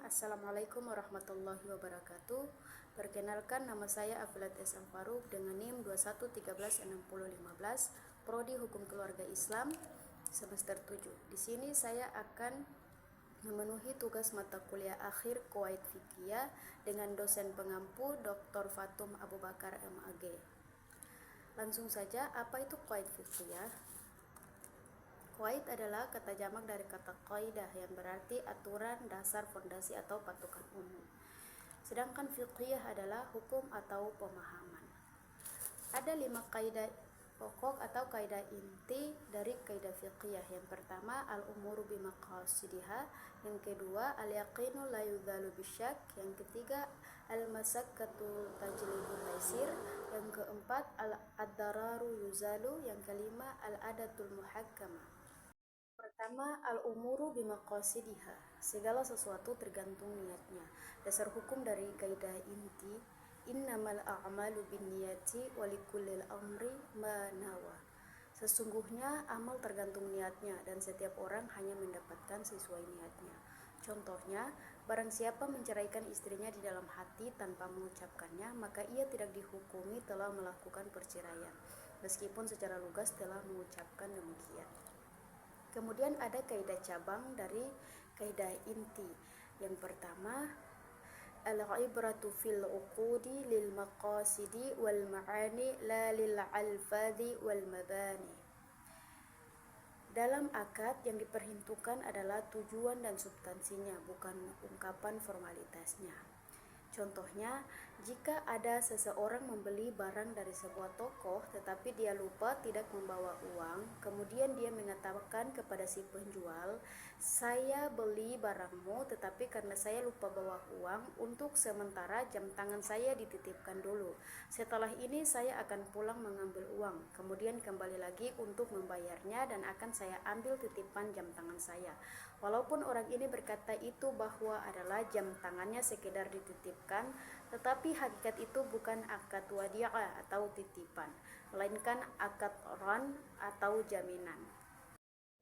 Assalamualaikum warahmatullahi wabarakatuh. Perkenalkan, nama saya Afilat S. Faruk dengan NIM 21136015, Prodi Hukum Keluarga Islam, semester 7. Di sini saya akan memenuhi tugas mata kuliah akhir Qawaid Fiqhiyah dengan dosen pengampu Dr. Fatum Abu Bakar MAG. Langsung saja, apa itu Qawaid Fiqhiyah? Qawaid adalah kata jamak dari kata qaidah yang berarti aturan, dasar, fondasi atau patokan umum. Sedangkan fiqhiyah adalah hukum atau pemahaman. Ada 5 kaidah pokok atau kaidah inti dari kaidah fiqhiyah. Yang pertama, al-umuru bimaqasidiha. Yang kedua, al-yaqinu la yudzalu bisyak. Yang ketiga, al-masakkatu tajlibul taisir. Yang keempat, ad-dararu yuzalu. Yang kelima, al-adatul muhakkamah. Pertama, al-umuru bimaqasidiha. Segala sesuatu tergantung niatnya. Dasar hukum dari kaidah inti, innamal a'malu binniyati walikullil amri ma nawa. Sesungguhnya amal tergantung niatnya dan setiap orang hanya mendapatkan sesuai niatnya. Contohnya, barang siapa menceraikan istrinya di dalam hati tanpa mengucapkannya, maka ia tidak dihukumi telah melakukan perceraian, meskipun secara lugas telah mengucapkan demikian. Kemudian ada kaidah cabang dari kaidah inti. Yang pertama, al-ibratu fil uqudi lil maqasidi wal ma'ani la lil alfadhi wal mabani. Dalam akad yang diperhitungkan adalah tujuan dan substansinya, bukan ungkapan formalitasnya. Contohnya, jika ada seseorang membeli barang dari sebuah toko tetapi dia lupa tidak membawa uang, kemudian dia mengatakan kepada si penjual, "Saya beli barangmu tetapi karena saya lupa bawa uang, untuk sementara jam tangan saya dititipkan dulu. Setelah ini saya akan pulang mengambil uang, kemudian kembali lagi untuk membayarnya dan akan saya ambil titipan jam tangan saya." Walaupun orang ini berkata itu bahwa adalah jam tangannya sekedar dititipkan, tetapi hakikat itu bukan akad wadi'ah atau titipan, melainkan akad ran atau jaminan.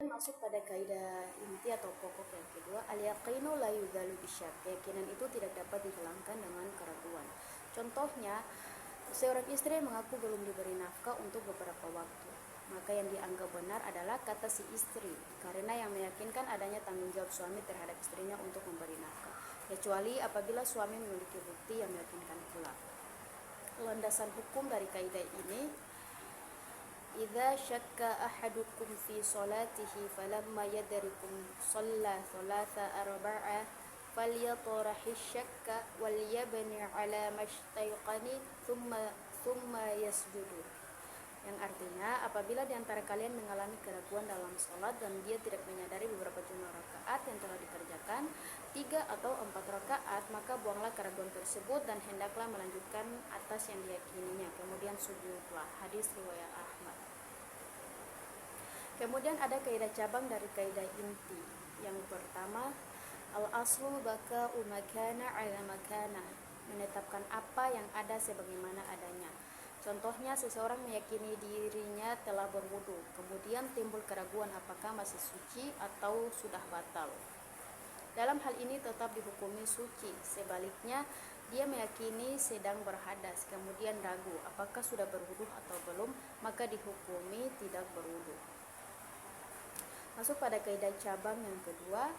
Masuk pada kaidah inti atau pokok yang kedua, al-yaqinu la yudzalu bisyak. Keyakinan itu tidak dapat dihilangkan dengan keraguan. Contohnya, seorang istri mengaku belum diberi nafkah untuk beberapa waktu. Maka yang dianggap benar adalah kata si istri, karena yang meyakinkan adanya tanggung jawab suami terhadap istrinya untuk memberi nafkah, kecuali apabila suami memiliki bukti yang meyakinkan pula. Landasan hukum dari kaidah ini, idza syakka ahadukum fi salatihi falamma yadrikum shalla thalatha arba'a falyatrahish syakka wal yabni ala mashtayqani thumma yasjudu. Yang artinya, apabila di antara kalian mengalami keraguan dalam sholat dan dia tidak menyadari beberapa jumlah rakaat yang telah dikerjakan, 3 atau 4 rakaat, maka buanglah keraguan tersebut dan hendaklah melanjutkan atas yang diyakininya, kemudian sujudlah. Hadis riwayat Ahmad. Kemudian ada kaidah cabang dari kaidah inti. Yang pertama, al-aslu baka'u makana ala makana, menetapkan apa yang ada sebagaimana adanya. Contohnya, seseorang meyakini dirinya telah berwudu, kemudian timbul keraguan apakah masih suci atau sudah batal. Dalam hal ini tetap dihukumi suci. Sebaliknya, dia meyakini sedang berhadas, kemudian ragu apakah sudah berwudu atau belum, maka dihukumi tidak berwudu. Masuk pada kaidah cabang yang kedua,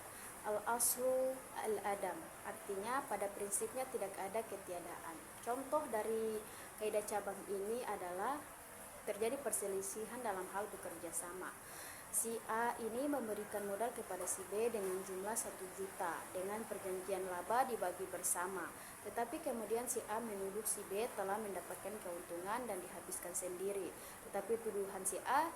al-aslu al-adam, artinya pada prinsipnya tidak ada ketiadaan. Contoh dari kaidah cabang ini adalah terjadi perselisihan dalam hal bekerja sama. Si A ini memberikan modal kepada si B dengan jumlah 1 juta dengan perjanjian laba dibagi bersama. Tetapi kemudian si A menuduh si B telah mendapatkan keuntungan dan dihabiskan sendiri. Tetapi tuduhan si A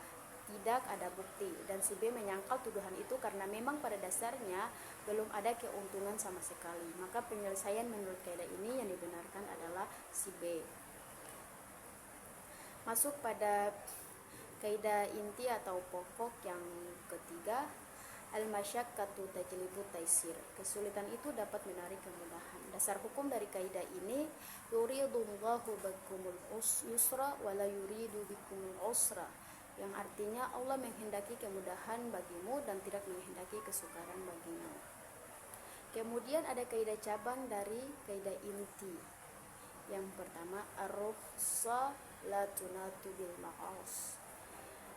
tidak ada bukti dan si B menyangkal tuduhan itu karena memang pada dasarnya belum ada keuntungan sama sekali. Maka penyelesaian menurut kaidah ini yang dibenarkan adalah si B. Masuk pada kaidah inti atau pokok yang ketiga, al-masyaqqatu tajlibu taisir. Kesulitan itu dapat menarik kemudahan. Dasar hukum dari kaidah ini, yuridullahu bikumul yusra wa la yuridu bikumul usra, yang artinya Allah menghendaki kemudahan bagimu dan tidak menghendaki kesukaran bagimu. Kemudian ada kaidah cabang dari kaidah inti. Yang pertama, ar-rukhsah la tunatu bil ma'as.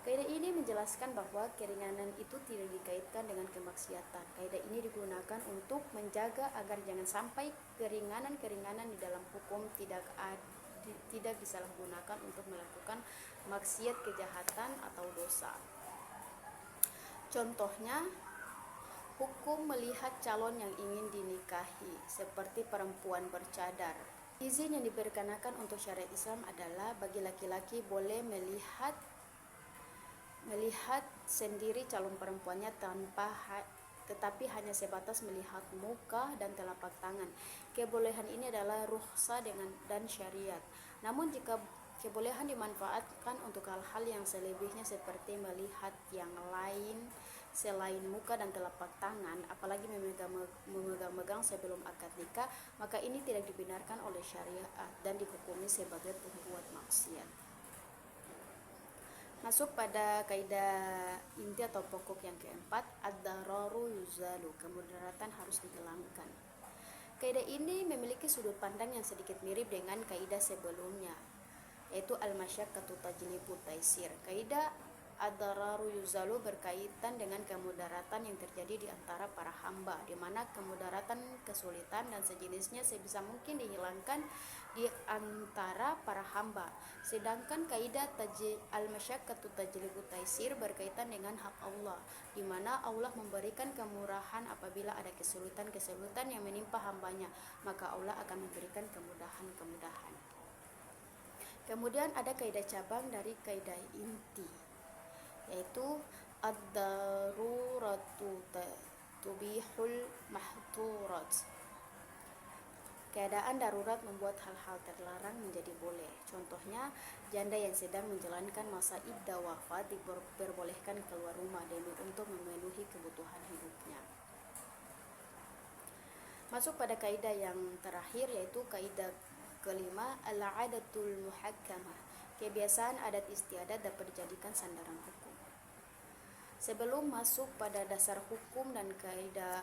Kaidah ini menjelaskan bahwa keringanan itu tidak dikaitkan dengan kemaksiatan. Kaidah ini digunakan untuk menjaga agar jangan sampai keringanan-keringanan di dalam hukum tidak disalahgunakan untuk melakukan maksiat, kejahatan atau dosa. Contohnya, hukum melihat calon yang ingin dinikahi, seperti perempuan bercadar. Izin yang diperkenakan untuk syariat Islam adalah bagi laki-laki boleh melihat sendiri calon perempuannya tetapi hanya sebatas melihat muka dan telapak tangan. Kebolehan ini adalah rukhsah dan syariat. Namun jika kebolehan dimanfaatkan untuk hal-hal yang selebihnya seperti melihat yang lain selain muka dan telapak tangan, apalagi memegang-megang sebelum akad nikah, maka ini tidak dibenarkan oleh syariat dan dihukumi sebagai pembuat maksiat. Masuk pada kaidah inti atau pokok yang keempat, ad-dararu yuzalu, kemudaratan harus dihilangkan. Kaidah ini memiliki sudut pandang yang sedikit mirip dengan kaidah sebelumnya, yaitu al-masyaqqatu tajlibu taisir. Kaidah ad-dararu yuzalu berkaitan dengan kemudaratan yang terjadi di antara para hamba, di mana kemudaratan, kesulitan dan sejenisnya sebisa mungkin dihilangkan di antara para hamba. Sedangkan kaidah al-masyaqqatu tajlibu taisir berkaitan dengan hak Allah, di mana Allah memberikan kemurahan apabila ada kesulitan-kesulitan yang menimpa hambanya, maka Allah akan memberikan kemudahan-kemudahan. Kemudian ada kaidah cabang dari kaidah inti, yaitu ad-daruratu tubihul mahturat. Keadaan darurat membuat hal-hal terlarang menjadi boleh. Contohnya, janda yang sedang menjalankan masa iddah wafat diperbolehkan keluar rumah demi untuk memenuhi kebutuhan hidupnya. Masuk pada kaidah yang terakhir, yaitu kaidah kelima, al-'adatul muhakkamah. Kebiasaan adat istiadat dapat dijadikan sandaran hukum. Sebelum masuk pada dasar hukum dan kaidah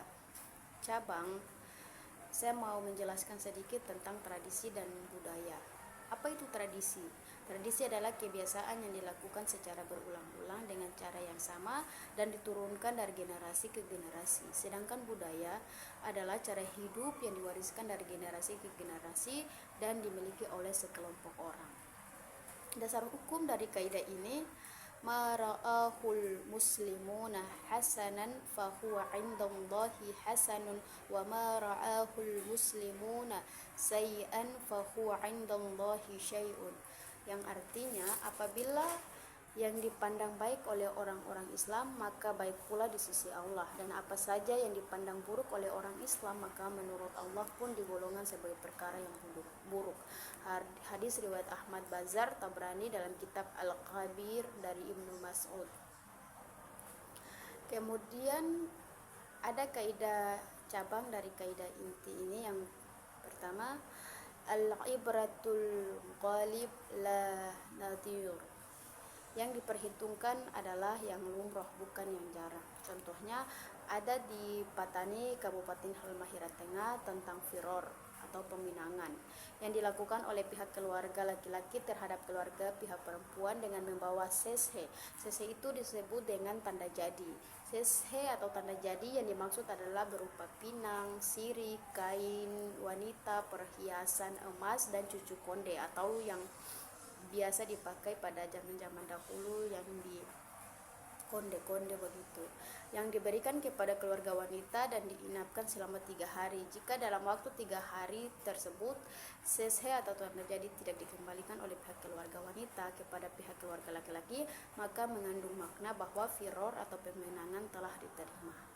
cabang, saya mau menjelaskan sedikit tentang tradisi dan budaya. Apa itu tradisi? Tradisi adalah kebiasaan yang dilakukan secara berulang-ulang dengan cara yang sama dan diturunkan dari generasi ke generasi. Sedangkan budaya adalah cara hidup yang diwariskan dari generasi ke generasi dan dimiliki oleh sekelompok orang. Dasar hukum dari kaidah ini, ma ra'ahul muslimuna hasanan fahuwa 'indallahi hasanun wa ma ra'ahul muslimuna sayyi'an fahuwa 'indallahi syai'un. Yang artinya, apabila yang dipandang baik oleh orang-orang Islam maka baik pula di sisi Allah, dan apa saja yang dipandang buruk oleh orang Islam maka menurut Allah pun digolongkan sebagai perkara yang buruk. Hadis riwayat Ahmad Bazar Tabrani dalam kitab Al-Kabir dari Ibnu Mas'ud. Kemudian ada kaidah cabang dari kaidah inti ini. Yang pertama, al-ibratul ghalib la nadhir. Yang diperhitungkan adalah yang lumrah, bukan yang jarang. Contohnya ada di Patani, Kabupaten Halmahera Tengah, tentang firor atau peminangan yang dilakukan oleh pihak keluarga laki-laki terhadap keluarga pihak perempuan dengan membawa seshe. Seshe itu disebut dengan tanda jadi. Seshe atau tanda jadi yang dimaksud adalah berupa pinang, sirih, kain wanita, perhiasan emas, dan cucu konde atau yang biasa dipakai pada zaman-zaman dahulu yang di konde-konde begitu, yang diberikan kepada keluarga wanita dan diinapkan selama 3 hari. Jika dalam waktu 3 hari tersebut seshe atau tanda jadi tidak dikembalikan oleh pihak keluarga wanita kepada pihak keluarga laki-laki, maka mengandung makna bahwa firor atau pemenangan telah diterima.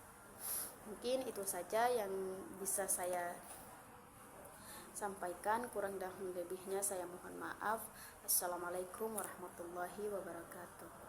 Mungkin itu saja yang bisa saya sampaikan, kurang dan lebihnya saya mohon maaf. Assalamualaikum warahmatullahi wabarakatuh.